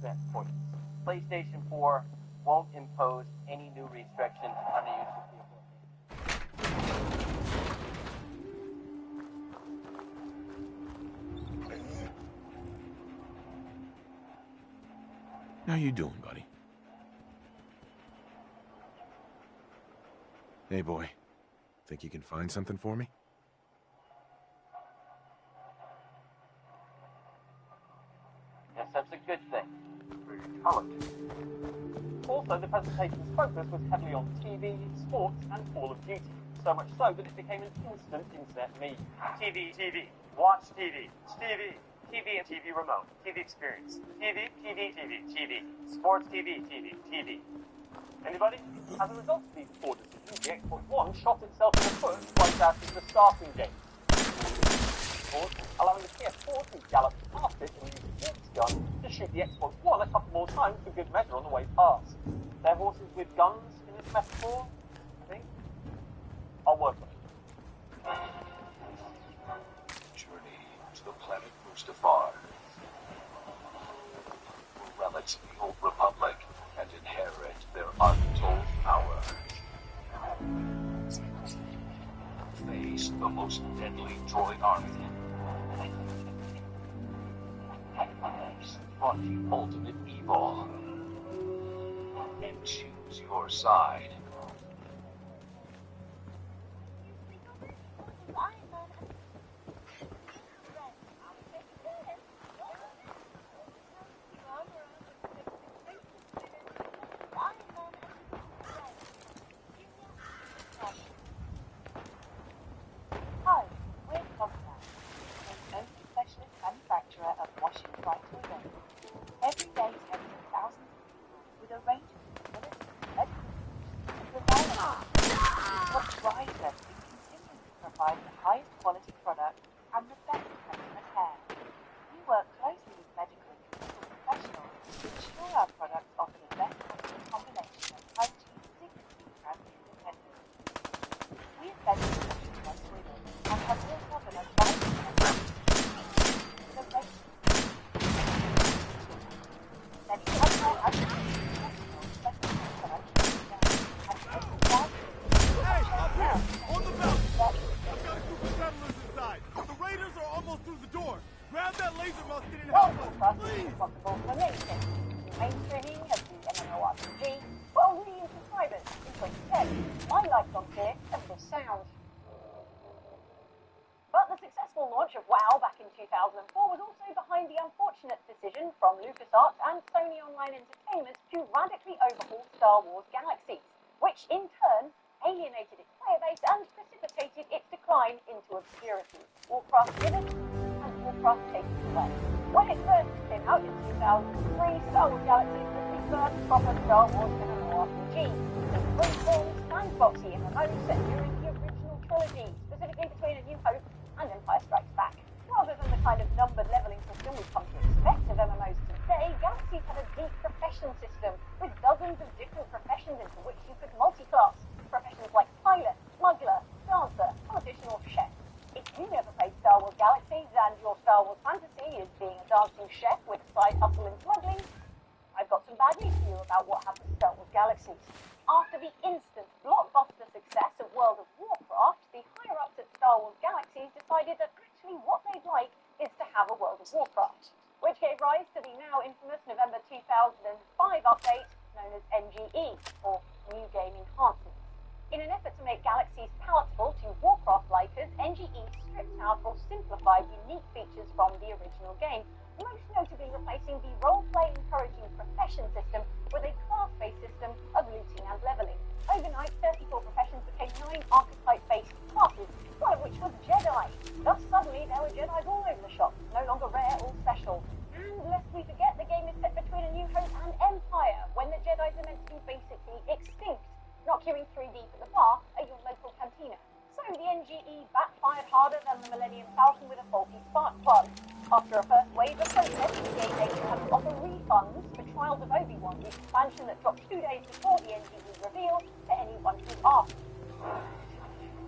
access points. PlayStation 4 won't impose any new restrictions on the use of the equipment. How you doing, buddy? Hey, boy. Think you can find something for me? Yes, that's a good thing. Very talented. Also, the presentation's focus was heavily on TV, sports, and Call of Duty. So much so that it became an instant internet meme. TV, TV, watch TV, TV, TV and TV remote, TV experience, TV, TV, TV, TV, sports TV, TV, TV. Anybody? As a result of these poor decisions, the Xbox One shot itself in the foot right after the starting gate. Allowing the PS4 to gallop past it and use its gun to shoot the Xbox One a couple more times for good measure on the way past. They're horses with guns in this metaphor, I think. I'll work on it. Journey to the planet Mustafar. Relics of the Old Republic and inherit their untold power. Face the most deadly droid army. Fought the ultimate evil. And choose your side.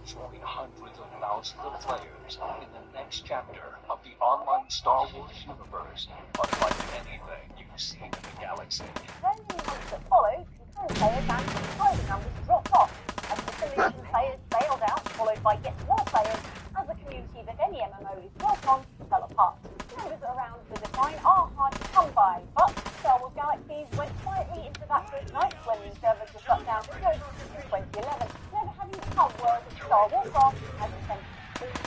Join hundreds of thousands of players in the next chapter of the online Star Wars universe, unlike anything you've seen in the like saying. Then in the months that followed, concurrent players and subscriber numbers dropped off as the solution players bailed out, followed by yet more players, as the community that any MMO is built on fell apart. Numbers around the decline are hard to come by, but Star Wars Galaxies went quietly into that first night when the servers were shut down for good in 2011, never having become World of Star Warcraft as intended.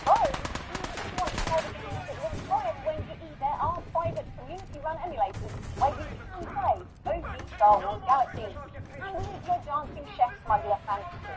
So, even if you want to play the games that were inspired when there are private community-run emulators where you can play OG Star Wars Galaxies and meet your dancing chef smuggler fantasy.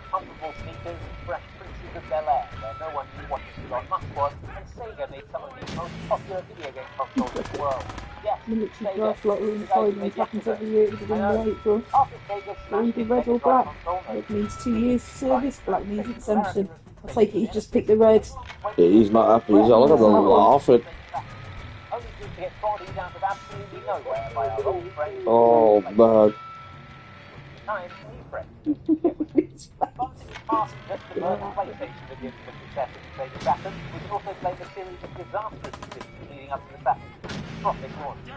Comfortable sneakers, fresh princes of Bel-Air, where no one knew what the Elon Musk was, and Sega made some of the most popular video game consoles in the world. Yes, Military draft lottery in Thailand happens every year at the beginning of April. After Sega smashed Either its red or Mega black. Drive console, Red means 2 years service, black means exemption. I take it he's just picked the red. Yeah, he's not happy. He's like, I'm laughing. only to get bodied out of absolutely nowhere by our old friend. Oh, man. Time to new friend. Past just the birth of PlayStation that gives the success of the Sega Saturn, we can also blame a series of disastrous decisions leading up to the Saturn's catastrophic launch.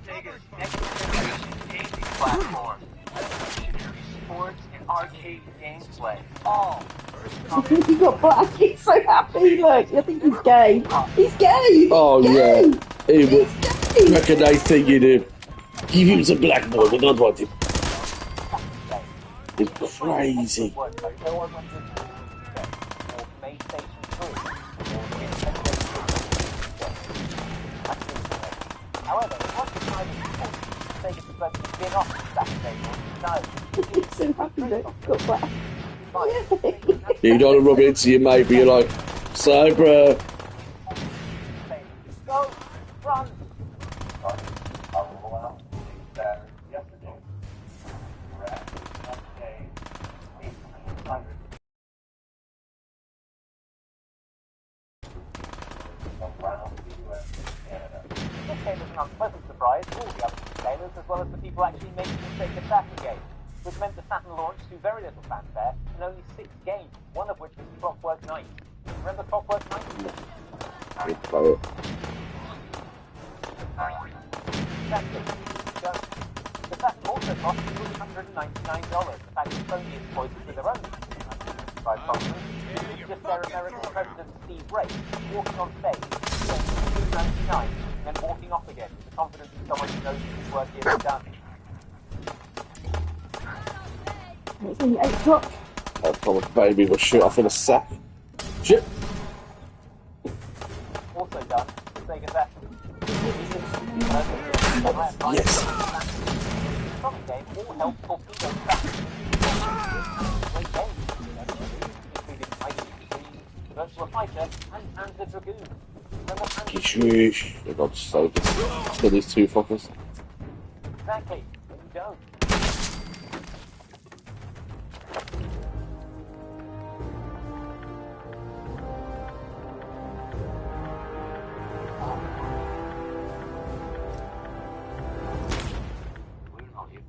Sega's next generation gaming platform. Revolutionary sports and arcade gameplay. All. He got black, he's so happy, look. I think he's gay. He's gay! Oh, gay. yeah. He would recognise thinking him. Give him some black boy, we don't want him. It's crazy. However, it was decided to Sega decided to spin off Saturday morning. He's so happy that he got black. You don't want to rub it into your mate, but you're like, so, bro. Go, run. This came as an unpleasant surprise to all the other retailers, as well as the people actually making the Sega Saturn game, which meant the Saturn launched to very little fanfare and only 6 games, one of which was Clockwork Knight. Remember Clockwork Knight? I play it. Exactly. So, the Saturn also cost $399. The fact that Sony exploited with their own by customers, it's just their American President Steve Ray walking on stage, saying $299, and then walking off again with the confidence that someone who knows his work here is done. It's only 8 o'clock. That proper baby will shoot off in a sack. Shit. Also done, Sega Saturn. Yes. Some game all help torpedo Saturn. Great games, including ICC, Virtua Fighter, and Panzer Dragoon. Remember Panzer Shush. For God's sake. Kill these two fuckers. Exactly, but you don't. We're not here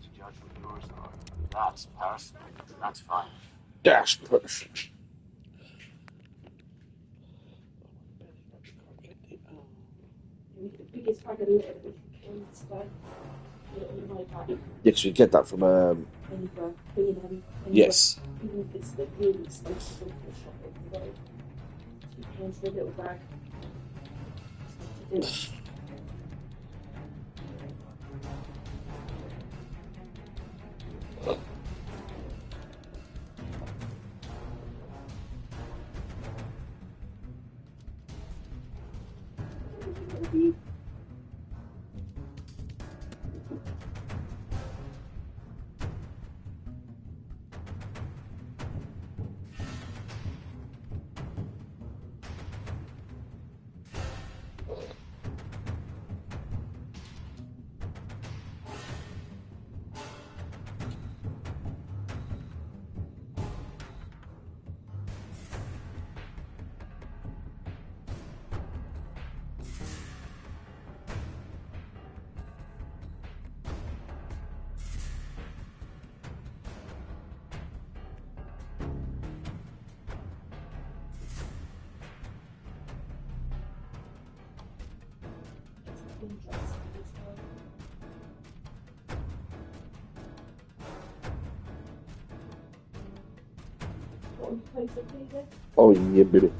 to judge what yours are. That's personal. That's fine. Dash push. The biggest bag of litter Yes, we get that from anywhere, B&M, yes. even if it's the really expensive shop every day. £2 for a little bag. interesting this time. What would you play for, Peter? Oh, yeah, baby.